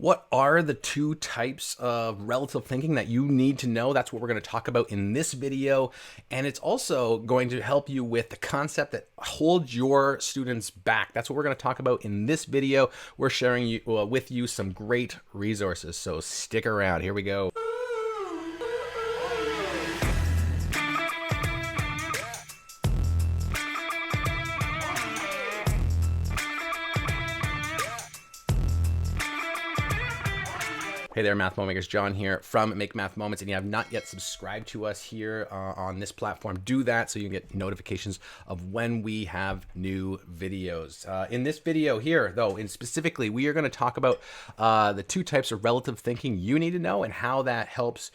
What are the two types of relative thinking that you need to know? That's what we're going to talk about in this video. And it's also going to help you with the concept that holds your students back. That's what we're going to talk about in this video. We're sharing with you some great resources. So stick around. Here we go. Hey there, Math Moment Makers. John here from Make Math Moments. And you have not yet subscribed to us here on this platform, do that so you can get notifications of when we have new videos. In this video here, though, and specifically, we are going to talk about the two types of relative thinking you need to know and how that helps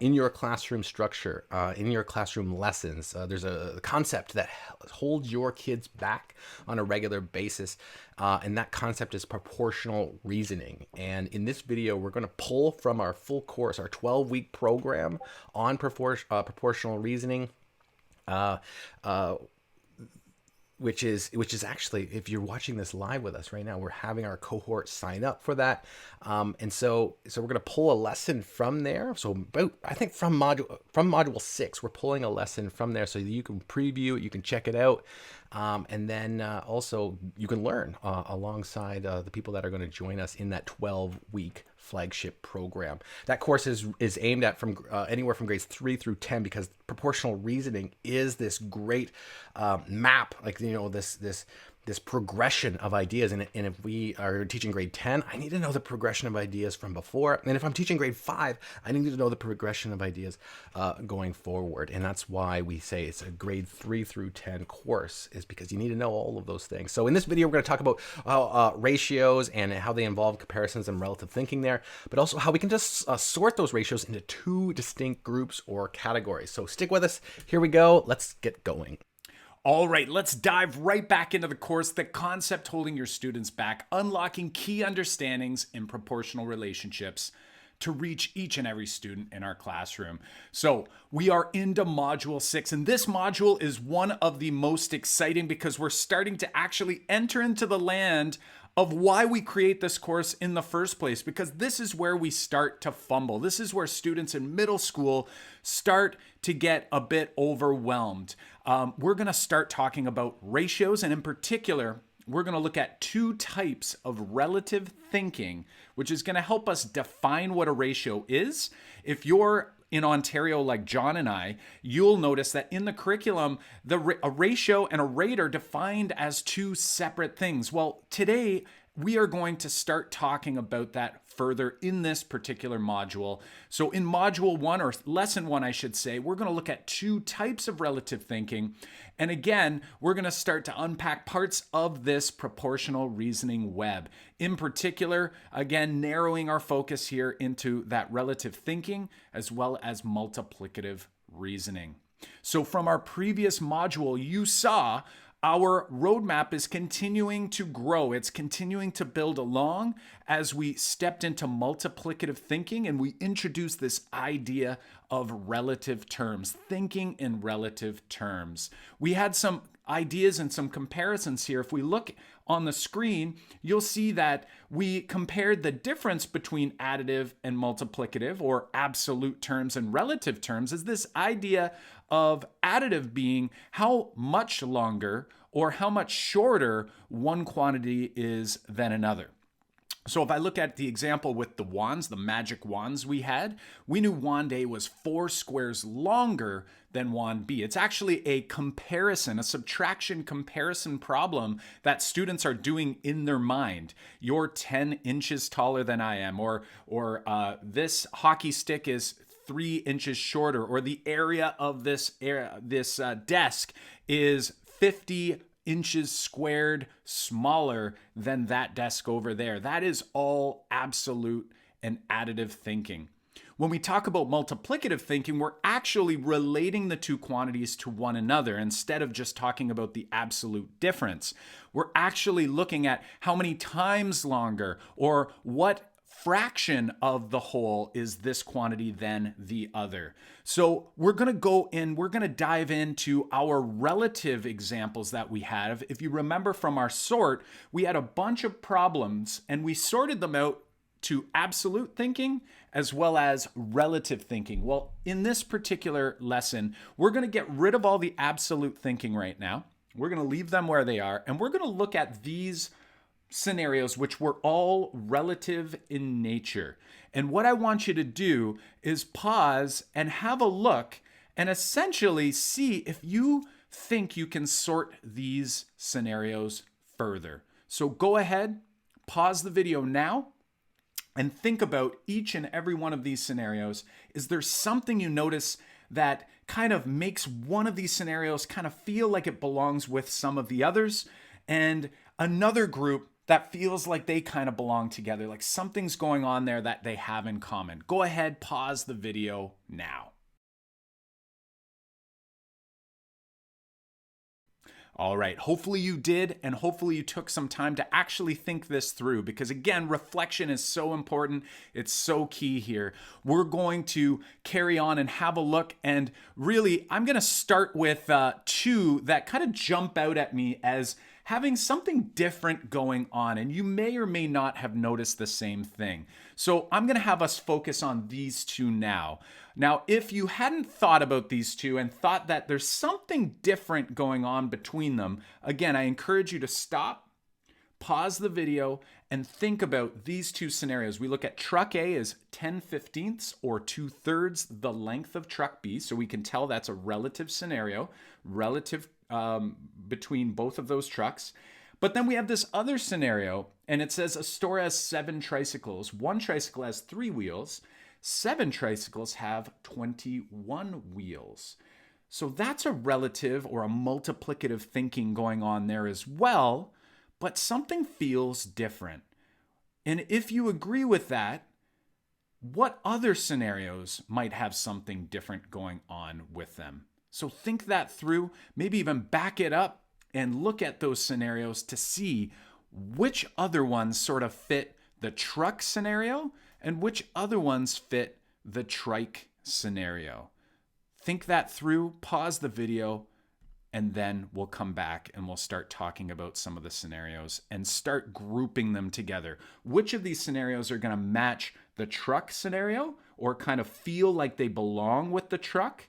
in your classroom structure, in your classroom lessons. There's a concept that holds your kids back on a regular basis, and that concept is proportional reasoning. And in this video, we're going to pull from our full course, our 12-week program on proportional reasoning. Which is actually, if you're watching this live with us right now, we're having our cohort sign up for that, and so we're going to pull a lesson from there. So about, I think from module 6, we're pulling a lesson from there so that you can preview it, you can check it out, and then also you can learn alongside the people that are going to join us in that 12-week flagship program. That course is aimed at from anywhere from grades 3 through 10, because proportional reasoning is this great map, like, you know, this progression of ideas. And if we are teaching grade 10, I need to know the progression of ideas from before. And if I'm teaching grade 5, I need to know the progression of ideas going forward. And that's why we say it's a grade 3 through 10 course, is because you need to know all of those things. So in this video, we're going to talk about ratios and how they involve comparisons and relative thinking there, but also how we can just sort those ratios into two distinct groups or categories. So stick with us. Here we go. Let's get going. All right, let's dive right back into the course, the concept holding your students back, unlocking key understandings in proportional relationships to reach each and every student in our classroom. So we are into module 6, and this module is one of the most exciting because we're starting to actually enter into the land of why we create this course in the first place, because this is where we start to fumble. This is where students in middle school start to get a bit overwhelmed. We're going to start talking about ratios, and in particular, we're going to look at two types of relative thinking, which is going to help us define what a ratio is. If you're in Ontario like John and I, you'll notice that in the curriculum, a ratio and a rate are defined as two separate things. Well, today we are going to start talking about that further in this particular module. So in module 1, or lesson 1, I should say, we're going to look at two types of relative thinking. And again, we're going to start to unpack parts of this proportional reasoning web. In particular, again, narrowing our focus here into that relative thinking as well as multiplicative reasoning. So from our previous module, you saw our roadmap is continuing to grow. It's continuing to build along as we stepped into multiplicative thinking and we introduced this idea of relative terms, thinking in relative terms. We had some ideas and some comparisons here. If we look on the screen, you'll see that we compared the difference between additive and multiplicative, or absolute terms and relative terms, as this idea of additive being how much longer or how much shorter one quantity is than another. So if I look at the example with the wands, the magic wands we had, we knew wand A was 4 squares longer than wand B. It's actually a comparison, a subtraction comparison problem that students are doing in their mind. You're 10 inches taller than I am, or this hockey stick is 3 inches shorter, or the area of this desk is 50 inches squared smaller than that desk over there. That is all absolute and additive thinking. When we talk about multiplicative thinking, we're actually relating the two quantities to one another instead of just talking about the absolute difference. We're actually looking at how many times longer, or what fraction of the whole is this quantity than the other. So we're going to go in, we're going to dive into our relative examples that we have. If you remember from our sort, we had a bunch of problems and we sorted them out to absolute thinking as well as relative thinking. Well, in this particular lesson, we're going to get rid of all the absolute thinking right now. We're going to leave them where they are, and we're going to look at these scenarios which were all relative in nature. And what I want you to do is pause and have a look and essentially see if you think you can sort these scenarios further. So go ahead, pause the video now, and think about each and every one of these scenarios. Is there something you notice that kind of makes one of these scenarios kind of feel like it belongs with some of the others, and another group that feels like they kind of belong together, like something's going on there that they have in common? Go ahead, pause the video now. All right, hopefully you did, and hopefully you took some time to actually think this through, because again, reflection is so important. It's so key here. We're going to carry on and have a look, and really, I'm going to start with two that kind of jump out at me as having something different going on, and you may or may not have noticed the same thing. So I'm going to have us focus on these two now. Now, if you hadn't thought about these two and thought that there's something different going on between them, again, I encourage you to stop, pause the video, and think about these two scenarios. We look at truck A as 10/15 or 2/3 the length of truck B, so we can tell that's a relative scenario, relative between both of those trucks. But then we have this other scenario, and it says a store has 7 tricycles. One tricycle has 3 wheels. 7 tricycles have 21 wheels. So that's a relative or a multiplicative thinking going on there as well, but something feels different. And if you agree with that, what other scenarios might have something different going on with them? So think that through, maybe even back it up and look at those scenarios to see which other ones sort of fit the truck scenario and which other ones fit the trike scenario. Think that through, pause the video, and then we'll come back and we'll start talking about some of the scenarios and start grouping them together. Which of these scenarios are going to match the truck scenario or kind of feel like they belong with the truck?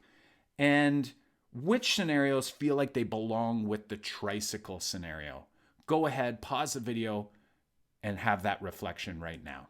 And which scenarios feel like they belong with the tricycle scenario? Go ahead, pause the video, and have that reflection right now.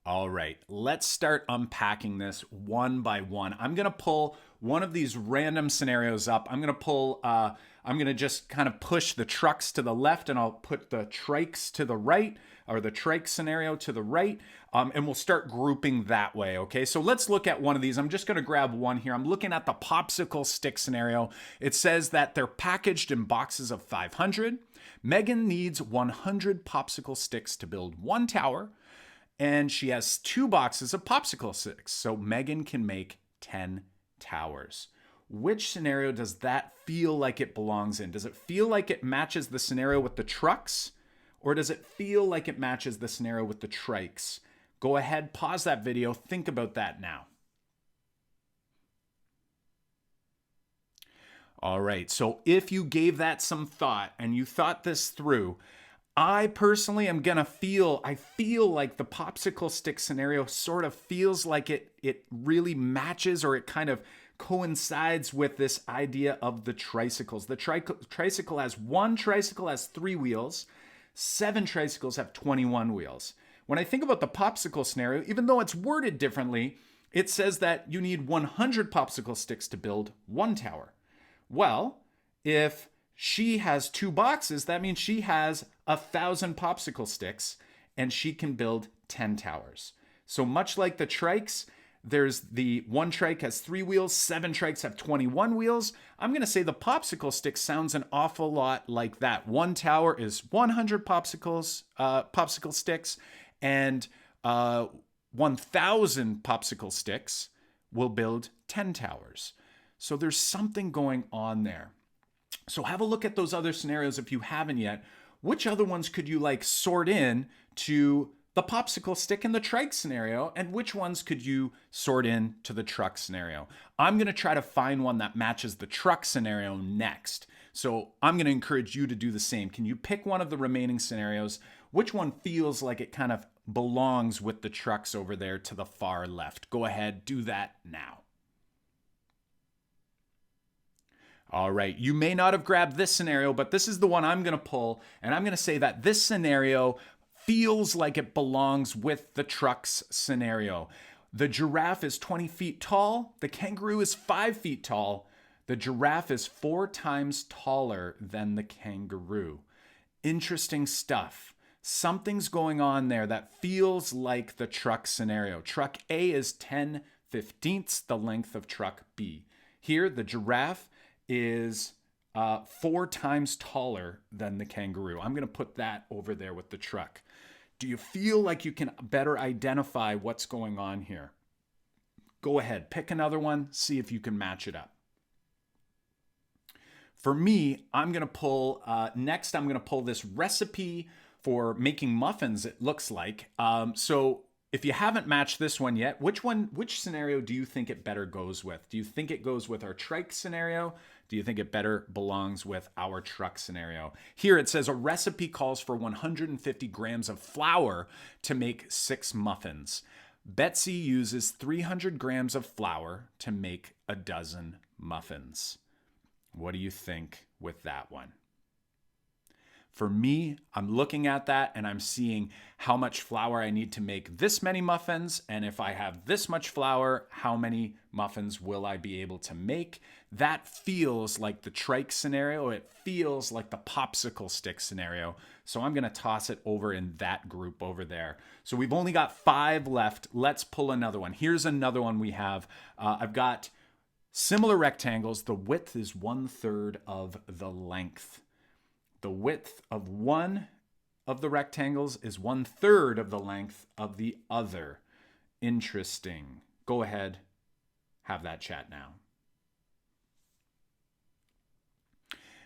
All right, let's start unpacking this one by one. I'm going to pull one of these random scenarios up. I'm going to just kind of push the trucks to the left, and I'll put the trikes to the right, or the trike scenario to the right, and we'll start grouping that way, okay? So let's look at one of these. I'm just going to grab one here. I'm looking at the popsicle stick scenario. It says that they're packaged in boxes of 500. Megan needs 100 popsicle sticks to build 1 tower, and she has 2 boxes of popsicle sticks, so Megan can make 10 towers. Which scenario does that feel like it belongs in? Does it feel like it matches the scenario with the trucks, or does it feel like it matches the scenario with the trikes? Go ahead, pause that video, think about that now. All right, so if you gave that some thought and you thought this through, I personally am gonna feel like the popsicle stick scenario sort of feels like it really matches, or it kind of coincides with this idea of the tricycles. The tricycle has 1 tricycle has 3 wheels, 7 tricycles have 21 wheels. When I think about the popsicle scenario, even though it's worded differently, it says that you need 100 popsicle sticks to build 1 tower. Well, if she has 2 boxes, that means she has 1,000 popsicle sticks, and she can build 10 towers. So much like the trikes, there's the 1 trike has 3 wheels, 7 trikes have 21 wheels. I'm going to say the popsicle stick sounds an awful lot like that. 1 tower is 100 popsicle sticks, and 1,000 popsicle sticks will build 10 towers. So there's something going on there. So have a look at those other scenarios if you haven't yet. Which other ones could you sort in to the popsicle stick and the trike scenario, and which ones could you sort in to the truck scenario? I'm going to try to find one that matches the truck scenario next. So I'm going to encourage you to do the same. Can you pick one of the remaining scenarios? Which one feels like it kind of belongs with the trucks over there to the far left? Go ahead, do that now. All right, you may not have grabbed this scenario, but this is the one I'm going to pull, and I'm going to say that this scenario feels like it belongs with the trucks scenario. The giraffe is 20 feet tall, the kangaroo is 5 feet tall, the giraffe is 4 times taller than the kangaroo. Interesting stuff. Something's going on there that feels like the truck scenario. Truck A is 10/15 the length of truck B. Here, the giraffe is 4 times taller than the kangaroo. I'm going to put that over there with the truck. Do you feel like you can better identify what's going on here? Go ahead, pick another one, see if you can match it up. For me, I'm going to pull, next I'm going to pull this recipe for making muffins, it looks like. So if you haven't matched this one yet, which scenario do you think it better goes with? Do you think it goes with our trike scenario? Do you think it better belongs with our truck scenario? Here it says a recipe calls for 150 grams of flour to make 6 muffins. Betsy uses 300 grams of flour to make a dozen muffins. What do you think with that one? For me, I'm looking at that and I'm seeing how much flour I need to make this many muffins. And if I have this much flour, how many muffins will I be able to make? That feels like the trike scenario. It feels like the popsicle stick scenario. So I'm going to toss it over in that group over there. So we've only got 5 left. Let's pull another one. Here's another one we have. I've got similar rectangles. The width is 1/3 of the length. The width of one of the rectangles is 1/3 of the length of the other. Interesting. Go ahead, have that chat now.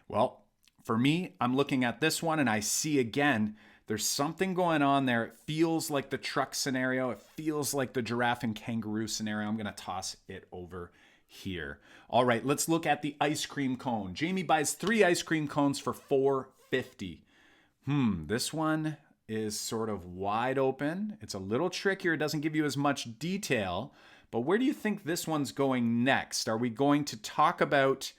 Well, for me, I'm looking at this one and I see again, there's something going on there. It feels like the truck scenario. It feels like the giraffe and kangaroo scenario. I'm going to toss it over here. All right, let's look at the ice cream cone. Jamie buys 3 ice cream cones for $4.50. This one is sort of wide open. It's a little trickier. It doesn't give you as much detail. But where do you think this one's going next? Are we going to talk about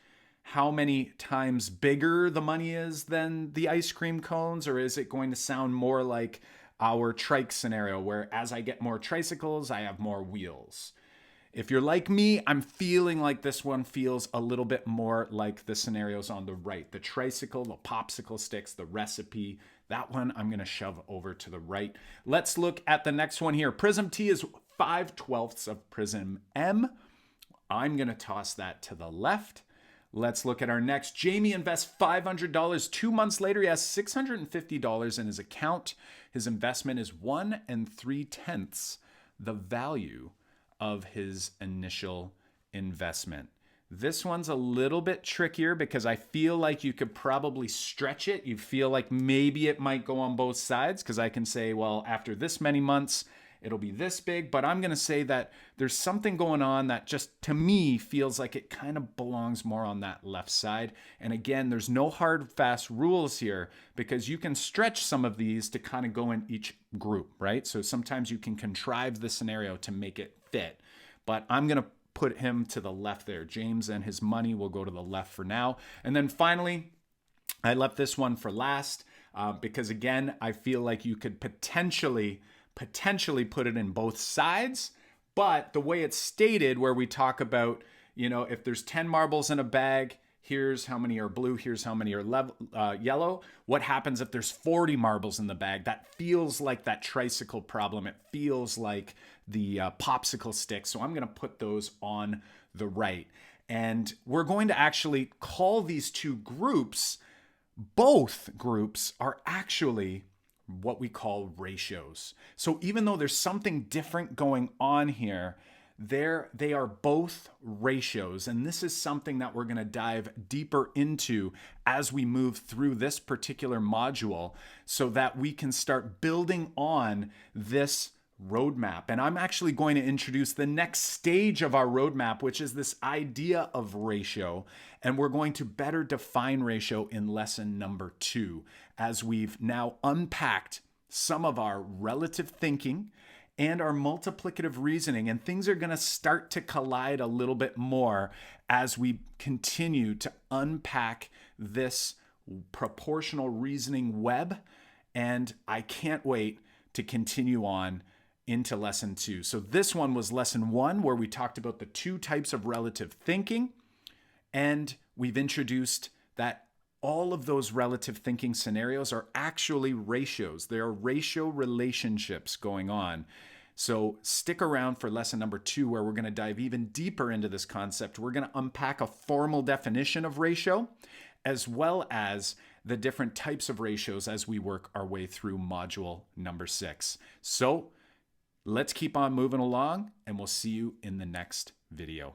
how many times bigger the money is than the ice cream cones? Or is it going to sound more like our trike scenario, where as I get more tricycles, I have more wheels? If you're like me, I'm feeling like this one feels a little bit more like the scenarios on the right. The tricycle, the popsicle sticks, the recipe. That one I'm going to shove over to the right. Let's look at the next one here. Prism T is 5/12 of Prism M. I'm going to toss that to the left. Let's look at our next. Jamie invests $500. 2 months later, he has $650 in his account. His investment is 1 3/10 the value of his initial investment. This one's a little bit trickier because I feel like you could probably stretch it. You feel like maybe it might go on both sides, because I can say, well, after this many months, it'll be this big. But I'm going to say that there's something going on that just, to me, feels like it kind of belongs more on that left side. And again, there's no hard, fast rules here, because you can stretch some of these to kind of go in each group, right? So sometimes you can contrive the scenario to make it fit. But I'm going to put him to the left there. James and his money will go to the left for now. And then finally, I left this one for last because, again, I feel like you could potentially put it in both sides. But the way it's stated, where we talk about, if there's 10 marbles in a bag, here's how many are blue, here's how many are yellow. What happens if there's 40 marbles in the bag? That feels like that tricycle problem. It feels like the popsicle stick. So I'm going to put those on the right. And we're going to actually call these two groups, both groups are actually what we call ratios. So even though there's something different going on here, they are both ratios. And this is something that we're going to dive deeper into as we move through this particular module, so that we can start building on this roadmap. And I'm actually going to introduce the next stage of our roadmap, which is this idea of ratio. And we're going to better define ratio in lesson number 2, as we've now unpacked some of our relative thinking and our multiplicative reasoning. And things are going to start to collide a little bit more as we continue to unpack this proportional reasoning web. And I can't wait to continue on into lesson 2. So this one was lesson 1, where we talked about the 2 types of relative thinking. And we've introduced that all of those relative thinking scenarios are actually ratios. There are ratio relationships going on. So stick around for lesson number 2, where we're going to dive even deeper into this concept. We're going to unpack a formal definition of ratio, as well as the different types of ratios as we work our way through module number 6. So let's keep on moving along, and we'll see you in the next video.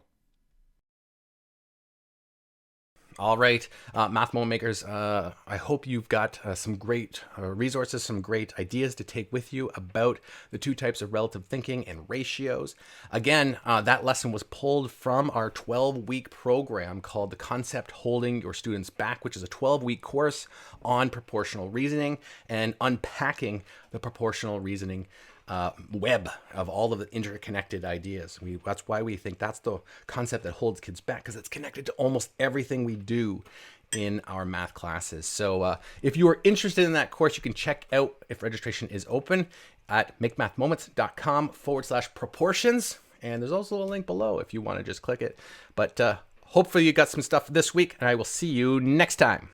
All right, Math Moment Makers, I hope you've got some great resources, some great ideas to take with you about the 2 types of relative thinking and ratios. Again, that lesson was pulled from our 12-week program called The Concept Holding Your Students Back, which is a 12-week course on proportional reasoning and unpacking the proportional reasoning web of all of the interconnected ideas. That's why we think that's the concept that holds kids back, because it's connected to almost everything we do in our math classes. So if you are interested in that course, you can check out, if registration is open, at makemathmoments.com/proportions. And there's also a link below if you want to just click it. But hopefully you got some stuff this week, and I will see you next time.